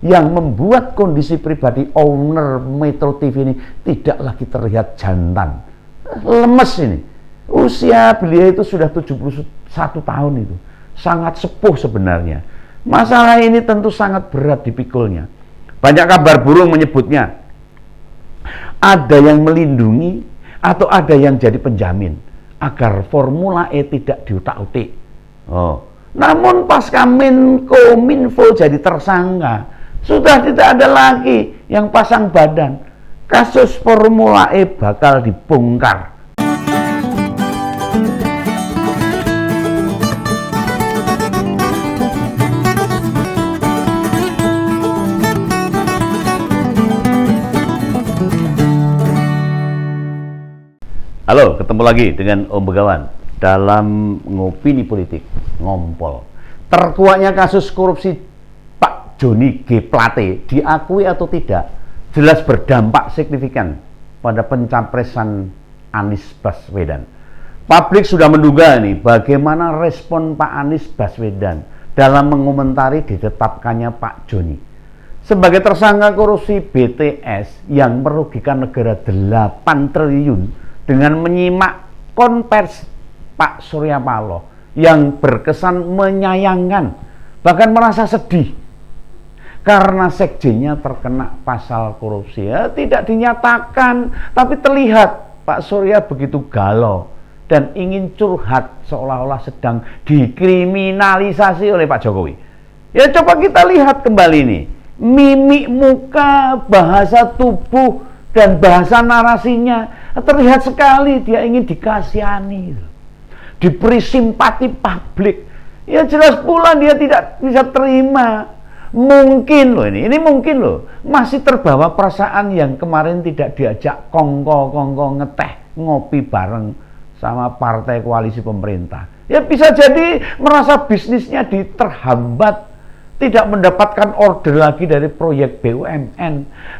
yang membuat kondisi pribadi owner Metro TV ini tidak lagi terlihat jantan, lemes ini. Usia beliau itu sudah 71 tahun itu, sangat sepuh sebenarnya. Masalah ini tentu sangat berat dipikulnya. Banyak kabar burung menyebutnya ada yang melindungi atau ada yang jadi penjamin agar Formula E tidak diutak-utik. Namun pasca Menkominfo jadi tersangka, sudah tidak ada lagi yang pasang badan. Kasus Formula E bakal dibongkar. Halo, ketemu lagi dengan Om Begawan dalam Ngopini Politik Ngompol. Terkuaknya kasus korupsi Pak Joni G. Plate, diakui atau tidak, jelas berdampak signifikan pada pencapresan Anies Baswedan. Publik sudah menduga nih bagaimana respon Pak Anies Baswedan dalam mengomentari ditetapkannya Pak Joni sebagai tersangka korupsi BTS yang merugikan negara 8 triliun dengan menyimak konversi Pak Surya Paloh yang berkesan menyayangkan, bahkan merasa sedih karena sekjennya terkena pasal korupsi. Ya, tidak dinyatakan, tapi terlihat Pak Surya begitu galau dan ingin curhat seolah-olah sedang dikriminalisasi oleh Pak Jokowi. Ya, coba kita lihat kembali nih, mimik muka, bahasa tubuh, dan bahasa narasinya terlihat sekali dia ingin dikasihani, diberi simpati publik. Ya jelas pula dia tidak bisa terima. Mungkin loh ini mungkin loh masih terbawa perasaan yang kemarin tidak diajak kongko ngeteh ngopi bareng sama partai koalisi pemerintah. Ya bisa jadi merasa bisnisnya terhambat, tidak mendapatkan order lagi dari proyek BUMN,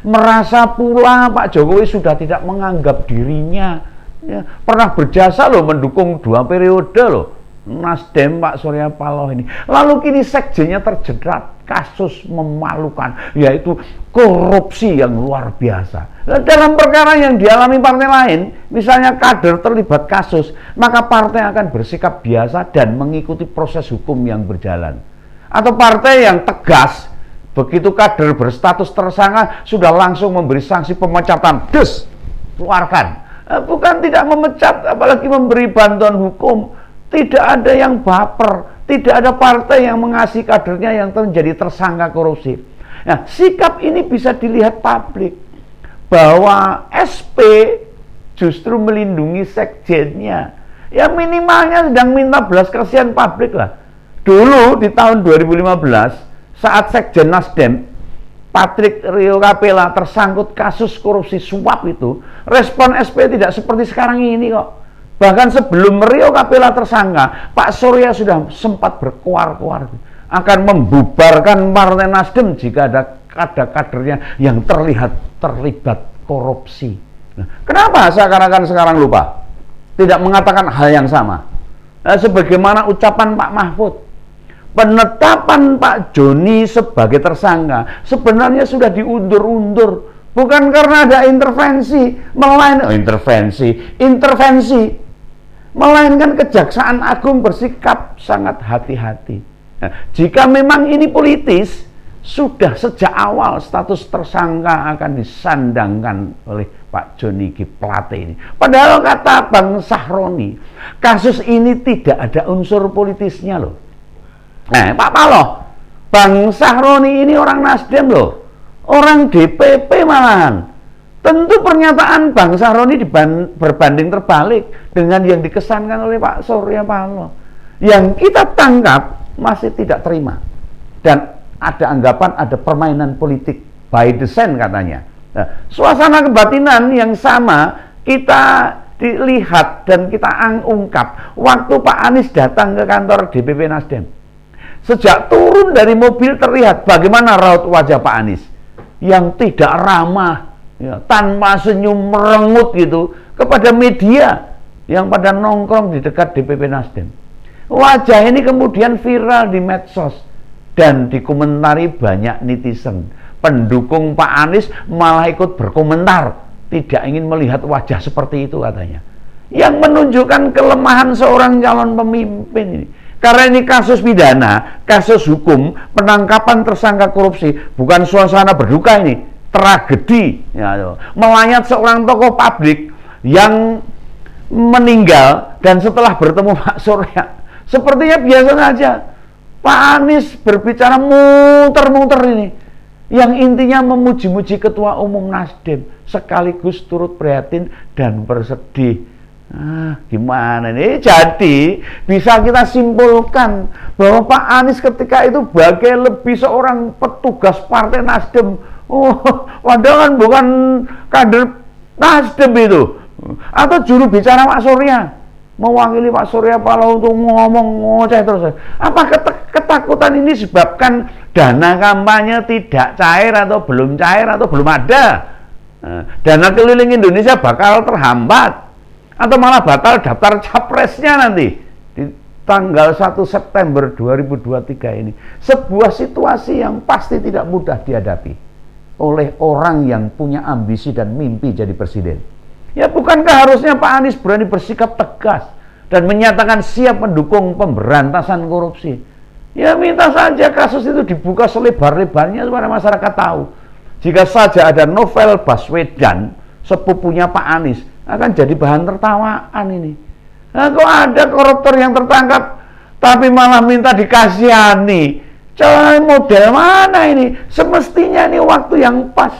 merasa pula Pak Jokowi sudah tidak menganggap dirinya, ya, pernah berjasa loh mendukung 2 periode loh Nasdem Pak Surya Paloh ini. Lalu kini sekjennya terjerat kasus memalukan, yaitu korupsi yang luar biasa. Dalam perkara yang dialami partai lain, misalnya kader terlibat kasus, maka partai akan bersikap biasa dan mengikuti proses hukum yang berjalan. Atau partai yang tegas, begitu kader berstatus tersangka sudah langsung memberi sanksi pemecatan, keluarkan. Bukan tidak memecat, apalagi memberi bantuan hukum. Tidak ada yang baper, tidak ada partai yang mengasihi kadernya yang menjadi tersangka korupsi. Nah, sikap ini bisa dilihat publik bahwa SP justru melindungi sekjennya. Ya minimalnya sedang minta belas kasihan publik lah. Dulu di tahun 2015 saat sekjen Nasdem Patrick Rio Capella tersangkut kasus korupsi suap itu, respon SP tidak seperti sekarang ini kok. Bahkan sebelum Rio Capella tersangka, Pak Surya sudah sempat berkuar-kuar akan membubarkan partai Nasdem jika ada kader-kadernya yang terlibat korupsi. Nah, kenapa seakan-akan sekarang lupa? Tidak mengatakan hal yang sama. Nah, sebagaimana ucapan Pak Mahfud, penetapan Pak Joni sebagai tersangka sebenarnya sudah diundur-undur, bukan karena ada intervensi, melainkan Kejaksaan Agung bersikap sangat hati-hati. Nah, jika memang ini politis, sudah sejak awal status tersangka akan disandangkan oleh Pak Joni G. Plate ini. Padahal kata Bang Sahroni, kasus ini tidak ada unsur politisnya loh. Nah, Pak Paloh, Bang Sahroni ini orang Nasdem loh, orang DPP malahan. Tentu pernyataan Bang Sahroni berbanding terbalik dengan yang dikesankan oleh Pak Surya Paloh. Yang kita tangkap masih tidak terima. Dan ada anggapan ada permainan politik by design katanya. Nah, suasana kebatinan yang sama kita dilihat dan kita ungkap waktu Pak Anies datang ke kantor DPP Nasdem. Sejak turun dari mobil terlihat bagaimana raut wajah Pak Anies yang tidak ramah, ya, tanpa senyum merengut gitu kepada media yang pada nongkrong di dekat DPP Nasdem. Wajah ini kemudian viral di medsos Dan dikomentari banyak netizen. Pendukung Pak Anies malah ikut berkomentar, tidak ingin melihat wajah seperti itu katanya. Yang menunjukkan kelemahan seorang calon pemimpin ini. Karena ini kasus pidana, kasus hukum, penangkapan tersangka korupsi, bukan suasana berduka ini, tragedi. Ya, melayat seorang tokoh publik yang meninggal dan setelah bertemu Pak Surya, sepertinya biasa saja. Pak Anies berbicara muter-muter ini, yang intinya memuji-muji Ketua Umum Nasdem, sekaligus turut prihatin dan bersedih. Gimana nih? Jadi bisa kita simpulkan bahwa Pak Anies ketika itu bagai lebih seorang petugas Partai Nasdem. Padahal kan bukan kader Nasdem itu, atau juru bicara Pak Surya, mewakili Pak Surya Paloh untuk ngomong ngoceh terus. Apa ketakutan ini disebabkan dana kampanye tidak cair atau belum cair atau belum ada? Dana keliling Indonesia bakal terhambat atau malah batal daftar capresnya nanti di tanggal 1 September 2023 ini. Sebuah situasi yang pasti tidak mudah dihadapi oleh orang yang punya ambisi dan mimpi jadi presiden. Ya, bukankah harusnya Pak Anies berani bersikap tegas dan menyatakan siap mendukung pemberantasan korupsi? Ya, minta saja kasus itu dibuka selebar-lebarnya supaya masyarakat tahu. Jika saja ada Novel Baswedan, sepupunya Pak Anies, akan jadi bahan tertawaan ini. Nah, kok ada koruptor yang tertangkap tapi malah minta dikasihani? Coba model mana ini? Semestinya ini waktu yang pas,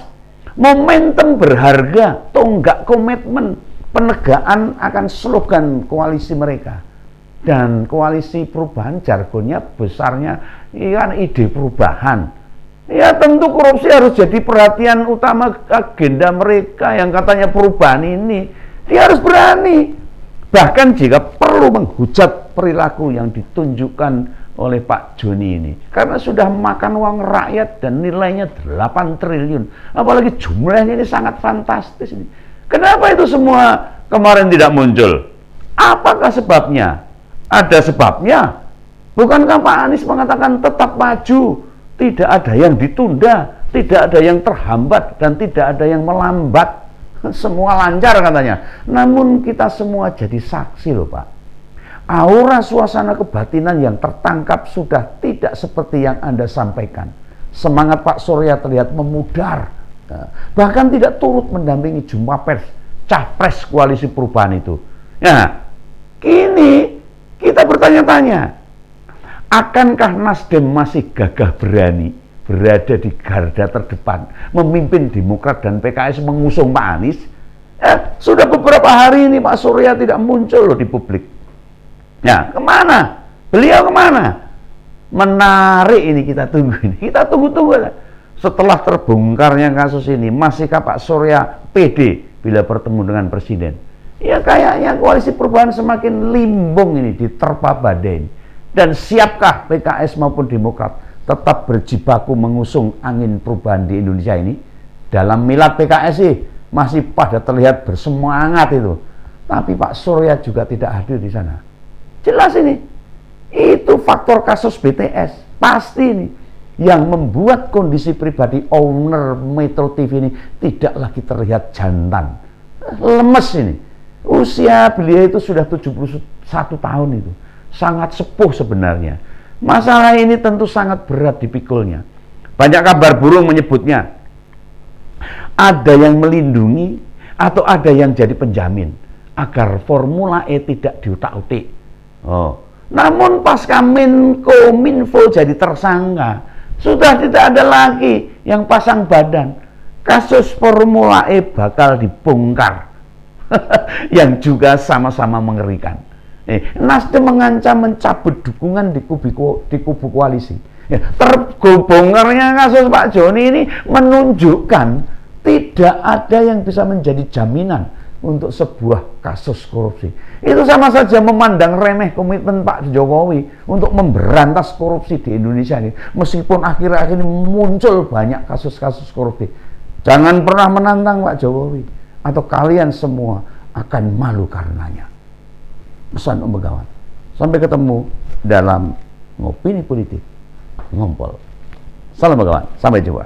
momentum berharga, tonggak komitmen penegakan akan slogan koalisi mereka. Dan koalisi perubahan jargonnya besarnya kan ide perubahan. Ya, tentu korupsi harus jadi perhatian utama agenda mereka yang katanya perubahan ini. Dia harus berani, bahkan jika perlu menghujat perilaku yang ditunjukkan oleh Pak Joni ini, karena sudah makan uang rakyat dan nilainya 8 triliun. Apalagi jumlahnya ini sangat fantastis ini. Kenapa itu semua kemarin tidak muncul? Apakah sebabnya? Ada sebabnya. Bukankah Pak Anies mengatakan tetap maju, tidak ada yang ditunda, tidak ada yang terhambat, dan tidak ada yang melambat, semua lancar katanya. Namun kita semua jadi saksi loh Pak. Aura suasana kebatinan yang tertangkap sudah tidak seperti yang Anda sampaikan. Semangat Pak Surya terlihat memudar, bahkan tidak turut mendampingi jumpa pers capres koalisi perubahan itu. Nah, kini kita bertanya-tanya, akankah Nasdem masih gagah berani berada di garda terdepan, memimpin Demokrat dan PKS mengusung Pak Anies? Sudah beberapa hari ini Pak Surya tidak muncul loh di publik. Ya, kemana? Beliau kemana? Menarik ini, kita tunggu ini. Kita tunggu-tunggu. Setelah terbongkarnya kasus ini, masihkah Pak Surya pede bila bertemu dengan Presiden? Ya, kayaknya koalisi perubahan semakin limbung ini, diterpa badai. Dan siapkah PKS maupun Demokrat tetap berjibaku mengusung angin perubahan di Indonesia ini? Dalam milad PKS sih masih pada terlihat bersemangat itu. Tapi Pak Surya juga tidak hadir di sana. Jelas ini, itu faktor kasus BTS, pasti ini, yang membuat kondisi pribadi owner Metro TV ini tidak lagi terlihat jantan, lemes ini. Usia beliau itu sudah 71 tahun itu, sangat sepuh sebenarnya. Masalah ini tentu sangat berat dipikulnya. Banyak kabar burung menyebutnya, ada yang melindungi atau ada yang jadi penjamin agar Formula E tidak diutak-utik. Namun pasca Menkominfo jadi tersangka, sudah tidak ada lagi yang pasang badan. Kasus Formula E bakal dibongkar. Yang juga sama-sama mengerikan. Nasdem mengancam mencabut dukungan di kubu koalisi. Terbongkarnya kasus Pak Joni ini menunjukkan tidak ada yang bisa menjadi jaminan untuk sebuah kasus korupsi. Itu sama saja memandang remeh komitmen Pak Jokowi untuk memberantas korupsi di Indonesia ini. Meskipun akhir-akhir ini muncul banyak kasus-kasus korupsi, jangan pernah menantang Pak Jokowi, atau kalian semua akan malu karenanya. Pesan Om Begawan. Sampai ketemu dalam Ngopini Politik. ngompol. Salam Begawan, sampai jumpa.